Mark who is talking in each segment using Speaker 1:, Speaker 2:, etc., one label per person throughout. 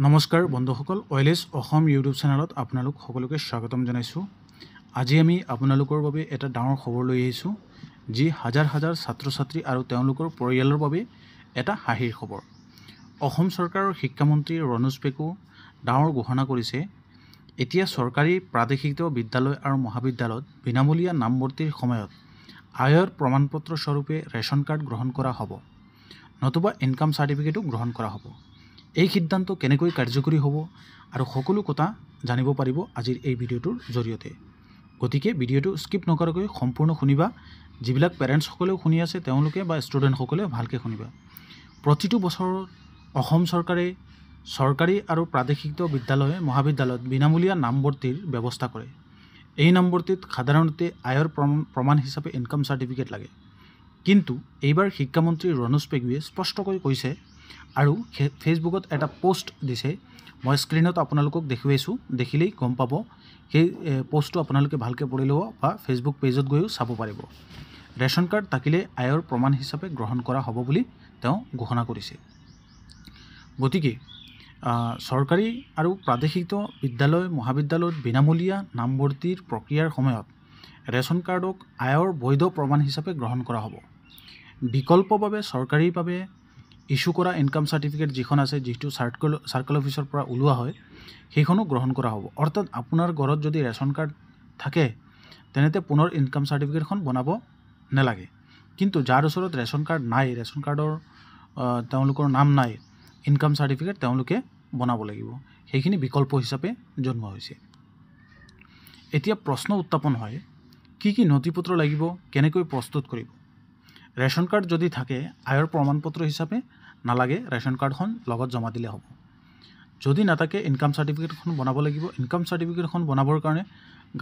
Speaker 1: নমস্কাৰ বন্ধুসকল, ওয়েলেছ অসম ইউটিউব চেনেলত আপোনালোক সকলোকে স্বাগতম জনাইছোঁ। আজি আমি আপোনালোকৰ বাবে এটা ডাঙৰ খবৰ লৈ আহিছোঁ, যি হাজাৰ হাজাৰ ছাত্ৰ ছাত্ৰী আৰু তেওঁলোকৰ পৰিয়ালৰ বাবে এটা হাঁহিৰ খবৰ। অসম চৰকাৰৰ শিক্ষামন্ত্ৰী ৰণোজ পেগু ডাঙৰ ঘোষণা কৰিছে। এতিয়া চৰকাৰী প্ৰাদেশিক বিদ্যালয় আৰু মহাবিদ্যালয়ত বিনামূলীয়া নামভৰ্তিৰ সময়ত আয়ৰ প্ৰমাণপত্ৰ স্বৰূপে ৰেচন কাৰ্ড গ্ৰহণ কৰা হ'ব, নতুবা ইনকাম চাৰ্টিফিকেটো গ্ৰহণ কৰা হ'ব। এই সিদ্ধান্ত কেনেকৈ কাৰ্যকৰী হ'ব আৰু সকলো কথা জানিব পাৰিব আজিৰ এই ভিডিঅ'টোৰ জৰিয়তে। গতিকে ভিডিঅ'টো স্কিপ নকৰাকৈ সম্পূৰ্ণ শুনিবা। যিবিলাক পেৰেণ্টছসকলেও শুনি আছে তেওঁলোকে বা ষ্টুডেণ্টসকলেও ভালকৈ শুনিবা। প্ৰতিটো বছৰত অসম চৰকাৰে চৰকাৰী আৰু প্ৰাদেশিক বিদ্যালয় মহাবিদ্যালয়ত বিনামূলীয়া নামভৰ্তিৰ ব্যৱস্থা কৰে। এই নামভৰ্তিত সাধাৰণতে আয়ৰ প্ৰমাণ হিচাপে ইনকাম চাৰ্টিফিকেট লাগে। কিন্তু এইবাৰ শিক্ষামন্ত্ৰী ৰণোজ পেগুৱে স্পষ্টকৈ কৈছে আৰু ফেচবুকত এটা পোষ্ট দিছে। মই স্ক্ৰীণত আপোনালোকক দেখুৱাইছোঁ, দেখিলেই গম পাব। সেই পোষ্টটো আপোনালোকে ভালকৈ পঢ়ি ল'ব বা ফেচবুক পেজত গৈও চাব পাৰিব। ৰেচন কাৰ্ড থাকিলে আয়ৰ প্ৰমাণ হিচাপে গ্ৰহণ কৰা হ'ব বুলি তেওঁ ঘোষণা কৰিছে। গতিকে চৰকাৰী আৰু প্ৰাদেশিক বিদ্যালয় মহাবিদ্যালয়ত বিনামূলীয়া নামভৰ্তিৰ প্ৰক্ৰিয়াৰ সময়ত ৰেচন কাৰ্ডক আয়ৰ বৈধ প্ৰমাণ হিচাপে গ্ৰহণ কৰা হ'ব। বিকল্পভাৱে চৰকাৰীভাৱে ইছ্যু কৰা ইনকাম চাৰ্টিফিকেট যিখন আছে, যিটো চাৰ্কল অফিচৰ পৰা ওলোৱা হয়, সেইখনো গ্ৰহণ কৰা হ'ব। অৰ্থাৎ আপোনাৰ ঘৰত যদি ৰেচন কাৰ্ড থাকে তেনেতে পুনৰ ইনকাম চাৰ্টিফিকেটখন বনাব নালাগে। কিন্তু যাৰ ওচৰত ৰেচন কাৰ্ড নাই, ৰেচন কাৰ্ডৰ তেওঁলোকৰ নাম নাই, ইনকাম চাৰ্টিফিকেট তেওঁলোকে বনাব লাগিব। সেইখিনি বিকল্প হিচাপে জন্ম হৈছে। এতিয়া প্ৰশ্ন উত্থাপন হয়, কি কি নথিপত্ৰ লাগিব, কেনেকৈ প্ৰস্তুত কৰিব? ৰেচন কাৰ্ড যদি থাকে আয়ৰ প্ৰমাণপত্ৰ হিচাপে নালাগে, ৰেচন কাৰ্ডখন লগত জমা দিলে হ'ব। যদি নাথাকে ইনকাম চাৰ্টিফিকেটখন বনাব লাগিব। ইনকাম চাৰ্টিফিকেটখন বনাবৰ কাৰণে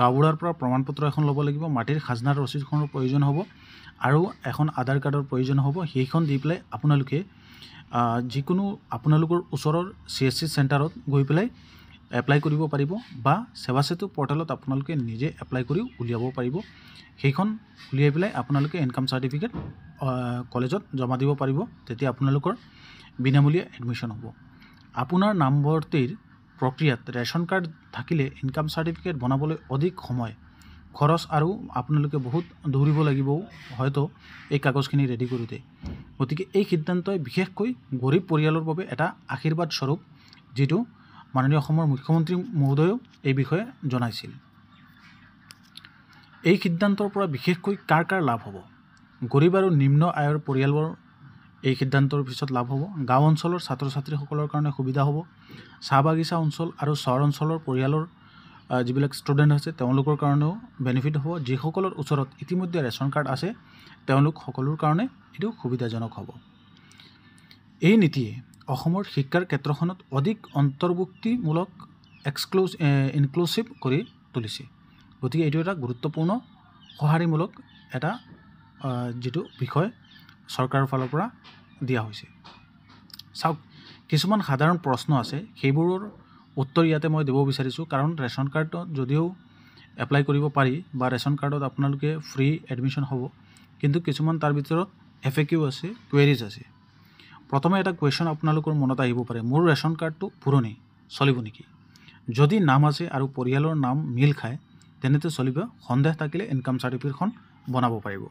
Speaker 1: গাঁওবুঢ়াৰ পৰা প্ৰমাণপত্ৰ এখন ল'ব লাগিব। মাটিৰ খাজনাৰ ৰচিদখনৰ প্ৰয়োজন হ'ব আৰু এখন আধাৰ কাৰ্ডৰ প্ৰয়োজন হ'ব। সেইখন দি পেলাই আপোনালোকে যিকোনো আপোনালোকৰ ওচৰৰ CSC চেণ্টাৰত গৈ পেলাই এপ্লাই কৰিব পাৰিব বা সেৱা সেতু পৰ্টেলত আপোনালোকে নিজে এপ্লাই কৰিও উলিয়াব পাৰিব। সেইখন উলিয়াই পেলাই আপোনালোকে ইনকাম চাৰ্টিফিকেট কলেজত জমা দিব পাৰিব। তেতিয়া আপোনালোকৰ বিনামূলীয়া এডমিশ্যন হ'ব। আপোনাৰ নামভৰ্তিৰ প্ৰক্ৰিয়াত ৰেচন কাৰ্ড থাকিলে ইনকাম চাৰ্টিফিকেট বনাবলৈ অধিক সময় খৰচ আৰু আপোনালোকে বহুত দৌৰিব লাগিব হয়তো এই কাগজখিনি ৰেডি কৰোঁতে। গতিকে এই সিদ্ধান্তই বিশেষকৈ গৰীব পৰিয়ালৰ বাবে এটা আশীৰ্বাদ স্বৰূপ, যিটো মাননীয় অসমৰ মুখ্যমন্ত্ৰী মহোদয়েও এই বিষয়ে জনাইছিল। এই সিদ্ধান্তৰ পৰা বিশেষকৈ কাৰ কাৰ লাভ হ'ব? গৰীব আৰু নিম্ন আয়ৰ পৰিয়ালৰ এই সিদ্ধান্তৰ পিছত লাভ হ'ব। গাঁও অঞ্চলৰ ছাত্ৰ ছাত্ৰীসকলৰ কাৰণে সুবিধা হ'ব। চাহ বাগিচা অঞ্চল আৰু চহৰ অঞ্চলৰ পৰিয়ালৰ যিবিলাক ষ্টুডেণ্ট আছে তেওঁলোকৰ কাৰণেও বেনিফিট হ'ব। যিসকলৰ ওচৰত ইতিমধ্যে ৰেচন কাৰ্ড আছে তেওঁলোক সকলোৰ কাৰণে এইটো সুবিধাজনক হ'ব। এই নীতিয়ে অসমৰ শিক্ষাৰ ক্ষেত্ৰখনত অধিক অন্তৰ্ভুক্তিমূলক ইনক্লুচিভ কৰি তুলিছে। গতিকে এইটো এটা গুৰুত্বপূৰ্ণ সঁহাৰিমূলক এটা যিটো বিষয় চৰকাৰৰ ফালৰ পৰা দিয়া হৈছে। চাওক, কিছুমান সাধাৰণ প্ৰশ্ন আছে, সেইবোৰৰ উত্তৰ ইয়াতে মই দিব বিচাৰিছোঁ। কাৰণ ৰেচন কাৰ্ডত যদিও এপ্লাই কৰিব পাৰি বা ৰেচন কাৰ্ডত আপোনালোকে ফ্ৰী এডমিশ্যন হ'ব, কিন্তু কিছুমান তাৰ ভিতৰত FAQ আছে, কুৱেৰিজ আছে। প্ৰথমে এটা কুৱেশ্যন আপোনালোকৰ মনত আহিব পাৰে, মোৰ ৰেচন কাৰ্ডটো পুৰণি, চলিব নেকি? যদি নাম আছে আৰু পৰিয়ালৰ নাম মিল খায় তেনেতে চলিব। সন্দেহ থাকিলে ইনকাম চাৰ্টিফিকেটখন বনাব পাৰিব।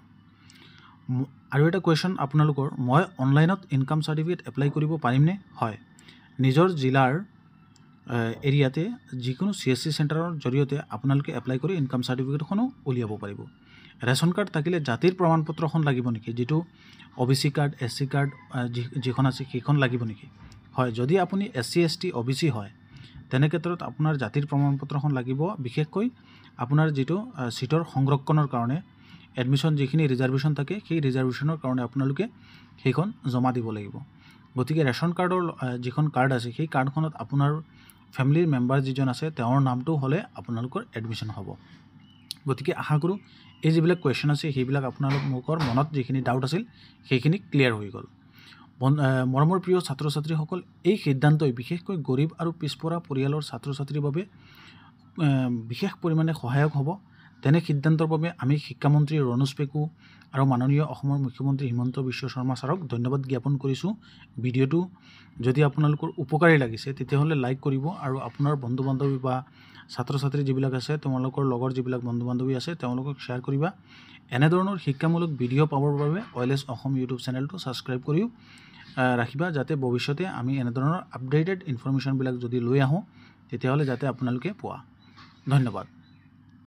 Speaker 1: আৰু এটা কুৱেশ্যন আপোনালোকৰ, মই অনলাইনত ইনকাম চাৰ্টিফিকেট এপ্লাই কৰিব পাৰিমনে? হয়, নিজৰ জিলাৰ এৰিয়াতে যিকোনো CSC চেণ্টাৰৰ জৰিয়তে আপোনালোকে এপ্লাই কৰি ইনকাম চাৰ্টিফিকেটখনো উলিয়াব পাৰিব। ৰেচন কাৰ্ড থাকিলে জাতিৰ প্ৰমাণপত্ৰখন লাগিব নেকি? যিটো OBC কাৰ্ড, SC কাৰ্ড যিখন আছে সেইখন লাগিব নেকি? হয়, যদি আপুনি SC ST OBC হয় তেনে ক্ষেত্ৰত আপোনাৰ জাতিৰ প্ৰমাণপত্ৰখন লাগিব। বিশেষকৈ আপোনাৰ যিটো চিটৰ সংৰক্ষণৰ কাৰণে এডমিশ্যন যিখিনি ৰিজাৰ্ভেশ্যন থাকে সেই ৰিজাৰ্ভেশ্যনৰ কাৰণে আপোনালোকে সেইখন জমা দিব লাগিব। গতিকে ৰেচন কাৰ্ডৰ যিখন কাৰ্ড আছে সেই কাৰ্ডখনত আপোনাৰ ফেমিলিৰ মেম্বাৰ যিজন আছে তেওঁৰ নামটো হ'লে আপোনালোকৰ এডমিশ্যন হ'ব। গতিকে আশা কৰোঁ এই যিবিলাক কুৱেশ্যন আছে সেইবিলাক আপোনালোকৰ মনত যিখিনি ডাউট আছিল সেইখিনি ক্লিয়াৰ হৈ গ'ল। মৰমৰ প্ৰিয় ছাত্ৰ ছাত্ৰীসকল, এই সিদ্ধান্তই বিশেষকৈ গৰীব আৰু পিছপৰা পৰিয়ালৰ ছাত্ৰ ছাত্ৰীৰ বাবে বিশেষ পৰিমাণে সহায়ক হ'ব। তেনে সিদ্ধান্তৰ বাবে আমি শিক্ষামন্ত্ৰী ৰণোজ পেগু আৰু মাননীয় অসমৰ মুখ্যমন্ত্ৰী হিমন্ত বিশ্ব শৰ্মা ছাৰক ধন্যবাদ জ্ঞাপন কৰিছোঁ। ভিডিঅ'টো যদি আপোনালোকৰ উপকাৰী লাগিছে তেতিয়াহ'লে লাইক কৰিব আৰু আপোনাৰ বন্ধু বান্ধৱী বা ছাত্ৰ ছাত্ৰী যিবিলাক আছে তেওঁলোকৰ লগৰ যিবিলাক বন্ধু বান্ধৱী আছে তেওঁলোকক শ্বেয়াৰ কৰিবা। এনেধৰণৰ শিক্ষামূলক ভিডিঅ' পাবৰ বাবে ওয়েলএছ অসম ইউটিউব চেনেলটো ছাবস্ক্ৰাইব কৰিও ৰাখিবা, যাতে ভৱিষ্যতে আমি এনেধৰণৰ আপডেটেড ইনফৰমেশ্যনবিলাক যদি লৈ আহোঁ তেতিয়াহ'লে যাতে আপোনালোকে পোৱা। ধন্যবাদ।